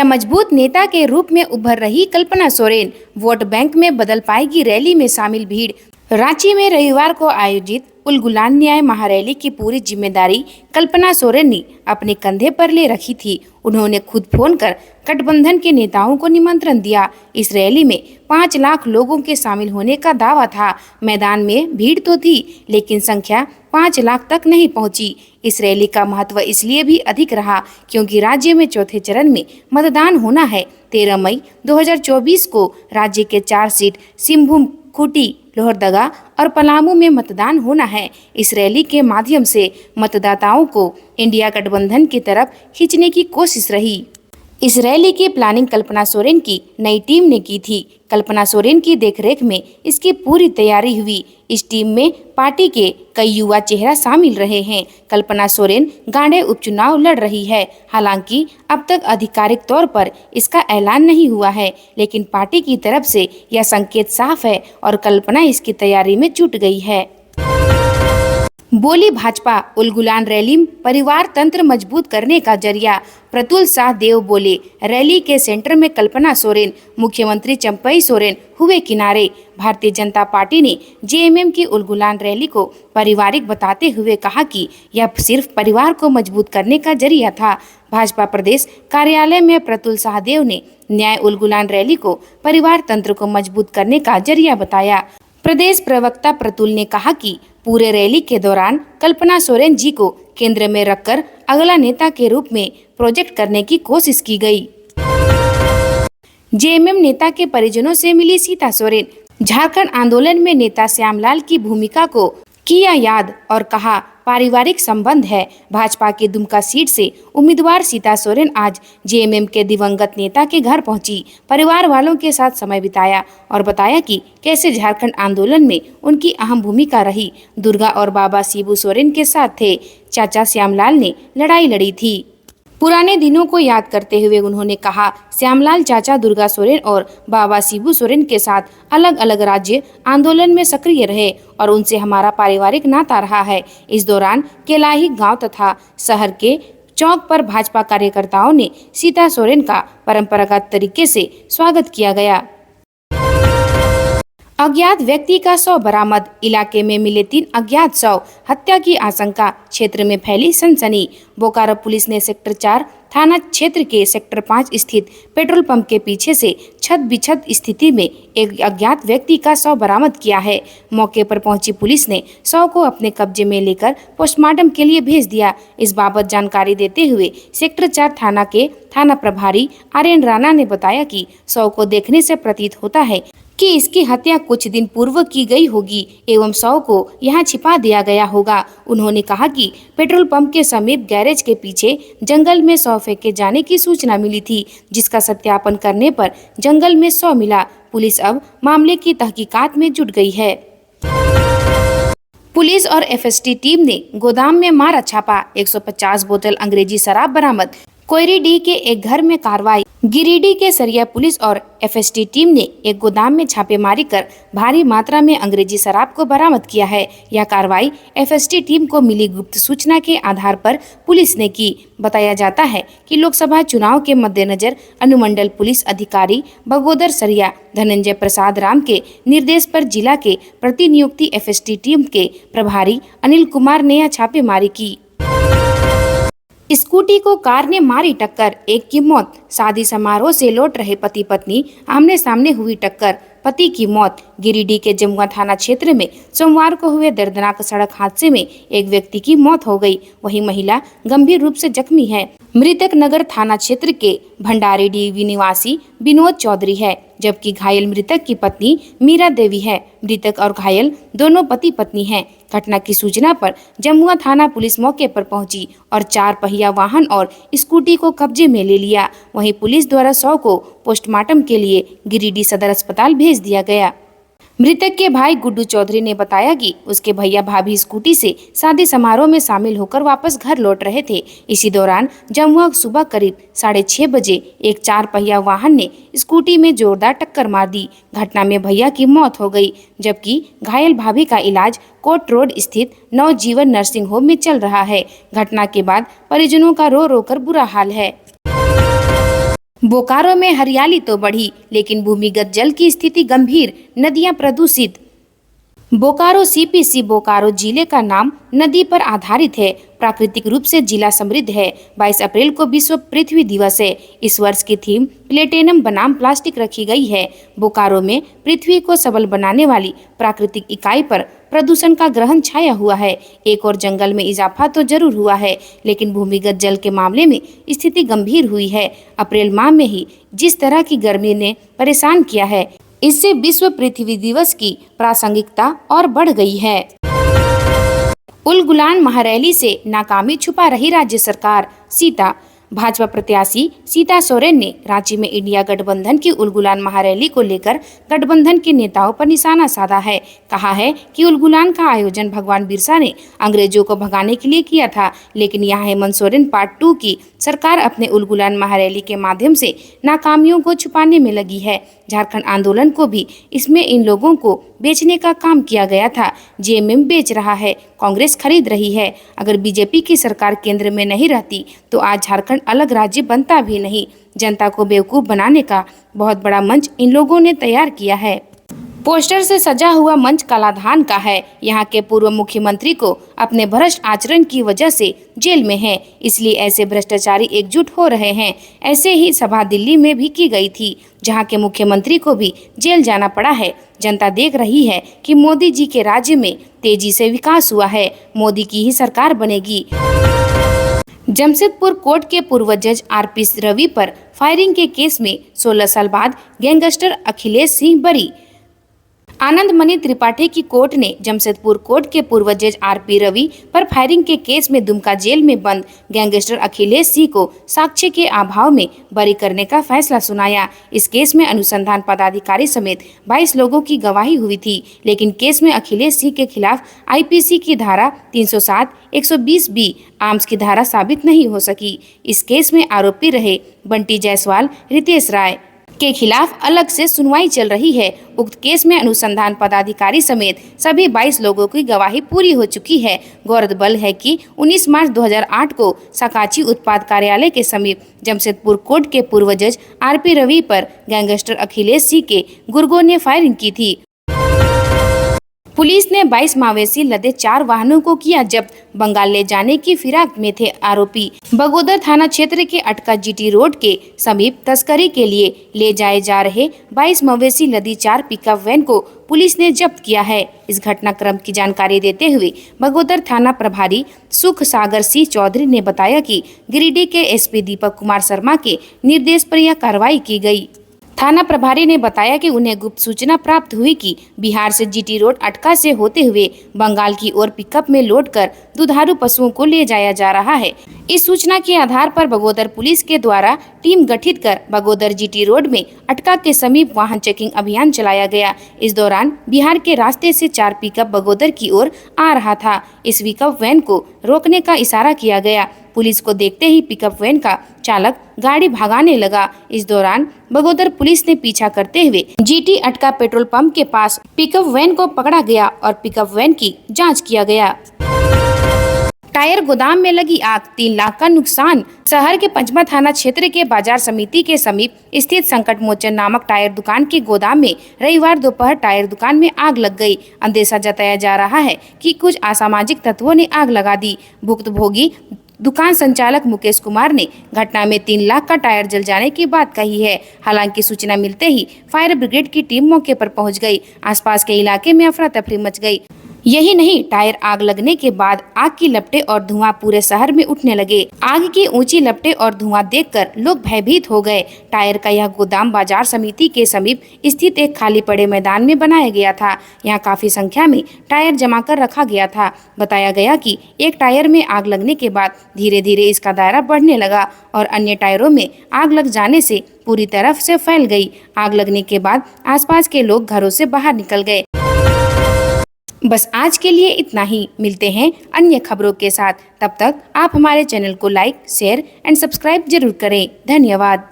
मजबूत नेता के रूप में उभर रही कल्पना सोरेन, वोट बैंक में बदल पाएगी रैली में शामिल भीड़। रांची में रविवार को आयोजित उलगुलान न्याय महारैली की पूरी जिम्मेदारी कल्पना सोरेन ने अपने कंधे पर ले रखी थी। उन्होंने खुद फोन कर गठबंधन के नेताओं को निमंत्रण दिया। इस रैली में 5 लाख लोगों के शामिल होने का दावा था। मैदान में भीड़ तो थी, लेकिन संख्या 5 लाख तक नहीं पहुंची। इस रैली का महत्व इसलिए भी अधिक रहा क्योंकि राज्य में चौथे चरण में मतदान होना है। 13 मई 2024 को राज्य के 4 सीट सिंहभूम, खूंटी, लोहरदगा और पलामू में मतदान होना है। इस रैली के माध्यम से मतदाताओं को इंडिया गठबंधन की तरफ खींचने की कोशिश रही। इस रैली की प्लानिंग कल्पना सोरेन की नई टीम ने की थी। कल्पना सोरेन की देखरेख में इसकी पूरी तैयारी हुई। इस टीम में पार्टी के कई युवा चेहरा शामिल रहे हैं। कल्पना सोरेन गांडे उपचुनाव लड़ रही है। हालांकि अब तक आधिकारिक तौर पर इसका ऐलान नहीं हुआ है, लेकिन पार्टी की तरफ से यह संकेत साफ है और कल्पना इसकी तैयारी में जुट गई है। बोली भाजपा, उलगुलान रैली परिवार तंत्र मजबूत करने का जरिया। प्रतुल शाहदेव बोले, रैली के सेंटर में कल्पना सोरेन, मुख्यमंत्री चंपई सोरेन हुए किनारे। भारतीय जनता पार्टी ने जेएमएम की उलगुलान रैली को पारिवारिक बताते हुए कहा कि यह सिर्फ परिवार को मजबूत करने का जरिया था। भाजपा प्रदेश कार्यालय में प्रतुल शाहदेव ने न्याय उलगुलान रैली को परिवार तंत्र को मजबूत करने का जरिया बताया। प्रदेश प्रवक्ता प्रतुल ने कहा कि पूरे रैली के दौरान कल्पना सोरेन जी को केंद्र में रखकर अगला नेता के रूप में प्रोजेक्ट करने की कोशिश की गई। जेएमएम नेता के परिजनों से मिली सीता सोरेन, झारखंड आंदोलन में नेता श्यामलाल की भूमिका को किया याद और कहा पारिवारिक संबंध है। भाजपा की दुमका सीट से उम्मीदवार सीता सोरेन आज जेएमएम के दिवंगत नेता के घर पहुंची, परिवार वालों के साथ समय बिताया और बताया कि कैसे झारखंड आंदोलन में उनकी अहम भूमिका रही। दुर्गा और बाबा शिबू सोरेन के साथ थे। चाचा श्यामलाल ने लड़ाई लड़ी थी। पुराने दिनों को याद करते हुए उन्होंने कहा, श्यामलाल चाचा दुर्गा सोरेन और बाबा शिबू सोरेन के साथ अलग अलग राज्य आंदोलन में सक्रिय रहे और उनसे हमारा पारिवारिक नाता रहा है। इस दौरान केलाही गांव तथा शहर के चौक पर भाजपा कार्यकर्ताओं ने सीता सोरेन का परंपरागत तरीके से स्वागत किया गया। अज्ञात व्यक्ति का शव बरामद, इलाके में मिले 3 अज्ञात शव, हत्या की आशंका, क्षेत्र में फैली सनसनी। बोकारो पुलिस ने सेक्टर 4 थाना क्षेत्र के सेक्टर 5 स्थित पेट्रोल पंप के पीछे से छत बिछत स्थिति में एक अज्ञात व्यक्ति का शव बरामद किया है। मौके पर पहुंची पुलिस ने शव को अपने कब्जे में लेकर पोस्टमार्टम के लिए भेज दिया। इस बाबत जानकारी देते हुए सेक्टर 4 थाना के थाना प्रभारी आर्यन राणा ने बताया कि शव को देखने से प्रतीत होता है कि इसकी हत्या कुछ दिन पूर्व की गई होगी एवं शव को यहां छिपा दिया गया होगा। उन्होंने कहा कि पेट्रोल पंप के समीप गैरेज के पीछे जंगल में शव फेंके जाने की सूचना मिली थी, जिसका सत्यापन करने पर जंगल में शव मिला। पुलिस अब मामले की तहकीकात में जुट गई है। पुलिस और एफएसटी टीम ने गोदाम में मारा छापा, 150 बोतल अंग्रेजी शराब बरामद। कोयरीडीह के एक घर में कार्रवाई। गिरिडीह के सरिया पुलिस और एफएसटी टीम ने एक गोदाम में छापेमारी कर भारी मात्रा में अंग्रेजी शराब को बरामद किया है। यह कार्रवाई एफएसटी टीम को मिली गुप्त सूचना के आधार पर पुलिस ने की। बताया जाता है कि लोकसभा चुनाव के मद्देनजर अनुमंडल पुलिस अधिकारी बगोदर सरिया धनंजय प्रसाद राम के निर्देश पर जिला के प्रतिनियुक्ति एफएसटी टीम के प्रभारी अनिल कुमार ने यह छापेमारी की। स्कूटी को कार ने मारी टक्कर, एक की मौत। शादी समारोह से लौट रहे पति पत्नी, आमने सामने हुई टक्कर, पति की मौत। गिरिडीह के जमुआ थाना क्षेत्र में सोमवार को हुए दर्दनाक सड़क हादसे में एक व्यक्ति की मौत हो गई, वहीं महिला गंभीर रूप से जख्मी है। मृतक नगर थाना क्षेत्र के भंडारीडीह निवासी विनोद चौधरी है, जबकि घायल मृतक की पत्नी मीरा देवी है। मृतक और घायल दोनों पति पत्नी हैं। घटना की सूचना पर जमुआ थाना पुलिस मौके पर पहुंची और 4 पहिया वाहन और स्कूटी को कब्जे में ले लिया। वहीं पुलिस द्वारा शव को पोस्टमार्टम के लिए गिरिडीह सदर अस्पताल भेज दिया गया। मृतक के भाई गुड्डू चौधरी ने बताया कि उसके भैया भाभी स्कूटी से शादी समारोह में शामिल होकर वापस घर लौट रहे थे। इसी दौरान जमुआ सुबह करीब 6:30 बजे एक 4 पहिया वाहन ने स्कूटी में जोरदार टक्कर मार दी। घटना में भैया की मौत हो गई, जबकि घायल भाभी का इलाज कोट रोड स्थित नवजीवन नर्सिंग होम में चल रहा है। घटना के बाद परिजनों का रो रो कर बुरा हाल है। बोकारो में हरियाली तो बढ़ी, लेकिन भूमिगत जल की स्थिति गंभीर, नदियां प्रदूषित। बोकारो सीपीसी बोकारो जिले का नाम नदी पर आधारित है। प्राकृतिक रूप से जिला समृद्ध है। 22 अप्रैल को विश्व पृथ्वी दिवस है। इस वर्ष की थीम प्लेटिनम बनाम प्लास्टिक रखी गई है। बोकारो में पृथ्वी को सबल बनाने वाली प्राकृतिक इकाई पर प्रदूषण का ग्रहण छाया हुआ है। एक और जंगल में इजाफा तो जरूर हुआ है, लेकिन भूमिगत जल के मामले में स्थिति गंभीर हुई है। अप्रैल माह में ही जिस तरह की गर्मी ने परेशान किया है, इससे विश्व पृथ्वी दिवस की प्रासंगिकता और बढ़ गई है। उलगुलान महारैली से नाकामी छुपा रही राज्य सरकार। सीता भाजपा प्रत्याशी सीता सोरेन ने रांची में इंडिया गठबंधन की उलगुलान महारैली को लेकर गठबंधन के नेताओं पर निशाना साधा है। कहा है कि उलगुलान का आयोजन भगवान बिरसा ने अंग्रेजों को भगाने के लिए किया था, लेकिन यहाँ हेमंत सोरेन पार्ट 2 की सरकार अपने उलगुलान महारैली के माध्यम से नाकामियों को छुपाने में लगी है। झारखंड आंदोलन को भी इसमें इन लोगों को बेचने का काम किया गया था। जेएमएम बेच रहा है, कांग्रेस खरीद रही है। अगर बीजेपी की सरकार केंद्र में नहीं रहती तो आज झारखंड अलग राज्य बनता भी नहीं। जनता को बेवकूफ बनाने का बहुत बड़ा मंच इन लोगों ने तैयार किया है। पोस्टर से सजा हुआ मंच कालाधान का है। यहाँ के पूर्व मुख्यमंत्री को अपने भ्रष्ट आचरण की वजह से जेल में है, इसलिए ऐसे भ्रष्टाचारी एकजुट हो रहे हैं। ऐसे ही सभा दिल्ली में भी की गई थी, जहाँ के मुख्यमंत्री को भी जेल जाना पड़ा है। जनता देख रही है कि मोदी जी के राज्य में तेजी से विकास हुआ है। मोदी की ही सरकार बनेगी। जमशेदपुर कोर्ट के पूर्व जज आरपी रवि पर फायरिंग के केस में 16 साल बाद गैंगस्टर अखिलेश सिंह बरी। आनंद मणि त्रिपाठी की कोर्ट ने जमशेदपुर कोर्ट के पूर्व जज आरपी रवि पर फायरिंग के केस में दुमका जेल में बंद गैंगस्टर अखिलेश सिंह को साक्ष्य के अभाव में बरी करने का फैसला सुनाया। इस केस में अनुसंधान पदाधिकारी समेत 22 लोगों की गवाही हुई थी, लेकिन केस में अखिलेश सिंह के खिलाफ आईपीसी की धारा 307, 120B आर्म्स की धारा साबित नहीं हो सकी। इस केस में आरोपी रहे बंटी जायसवाल, रितेश राय के खिलाफ अलग से सुनवाई चल रही है। उक्त केस में अनुसंधान पदाधिकारी समेत सभी 22 लोगों की गवाही पूरी हो चुकी है। गौरतलब है कि 19 मार्च 2008 को सकाची उत्पाद कार्यालय के समीप जमशेदपुर कोर्ट के पूर्व जज आरपी रवि पर गैंगस्टर अखिलेश सिंह के गुर्गों ने फायरिंग की थी। पुलिस ने 22 मवेशी लदे 4 वाहनों को किया जब्त। बंगाल ले जाने की फिराक में थे आरोपी। बगोदर थाना क्षेत्र के अटका जीटी रोड के समीप तस्करी के लिए ले जाए जा रहे 22 मवेशी लदी 4 पिकअप वैन को पुलिस ने जब्त किया है। इस घटनाक्रम की जानकारी देते हुए बगोदर थाना प्रभारी सुख सागर सिंह चौधरी ने बताया कि गिरिडीह के एसपी दीपक कुमार शर्मा के निर्देश पर यह कार्रवाई की गई। थाना प्रभारी ने बताया कि उन्हें गुप्त सूचना प्राप्त हुई कि बिहार से जीटी रोड अटका से होते हुए बंगाल की ओर पिकअप में लोड कर दुधारू पशुओं को ले जाया जा रहा है। इस सूचना के आधार पर बगोदर पुलिस के द्वारा टीम गठित कर बगोदर जीटी रोड में अटका के समीप वाहन चेकिंग अभियान चलाया गया। इस दौरान बिहार के रास्ते से 4 पिकअप बगोदर की ओर आ रहा था। इस पिकअप वैन को रोकने का इशारा किया गया। पुलिस को देखते ही पिकअप वैन का चालक गाड़ी भगाने लगा। इस दौरान बगोदर पुलिस ने पीछा करते हुए जीटी अटका पेट्रोल पंप के पास पिकअप वैन को पकड़ा गया और पिकअप वैन की जांच किया गया। टायर गोदाम में लगी आग, 3 लाख का नुकसान। शहर के पंचमा थाना क्षेत्र के बाजार समिति के समीप स्थित संकट मोचन नामक टायर दुकान के गोदाम में रविवार दोपहर टायर दुकान में आग लग गई। अंदेशा जताया जा रहा है कि कुछ असामाजिक तत्वों ने आग लगा दी। भुक्तभोगी दुकान संचालक मुकेश कुमार ने घटना में 3 लाख का टायर जल जाने की बात कही है। हालांकि सूचना मिलते ही फायर ब्रिगेड की टीम मौके पर पहुंच गई। आसपास के इलाके में अफरा तफरी मच गई। यही नहीं, टायर आग लगने के बाद आग की लपटें और धुआं पूरे शहर में उठने लगे। आग की ऊंची लपटें और धुआं देखकर लोग भयभीत हो गए। टायर का यह गोदाम बाजार समिति के समीप स्थित एक खाली पड़े मैदान में बनाया गया था। यहाँ काफी संख्या में टायर जमा कर रखा गया था। बताया गया कि एक टायर में आग लगने के बाद धीरे धीरे इसका दायरा बढ़ने लगा और अन्य टायरों में आग लग जाने से पूरी तरफ से फैल गई। आग लगने के बाद आसपास के लोग घरों से बाहर निकल गए। बस आज के लिए इतना ही। मिलते हैं अन्य खबरों के साथ। तब तक आप हमारे चैनल को लाइक, शेयर एंड सब्सक्राइब जरूर करें। धन्यवाद।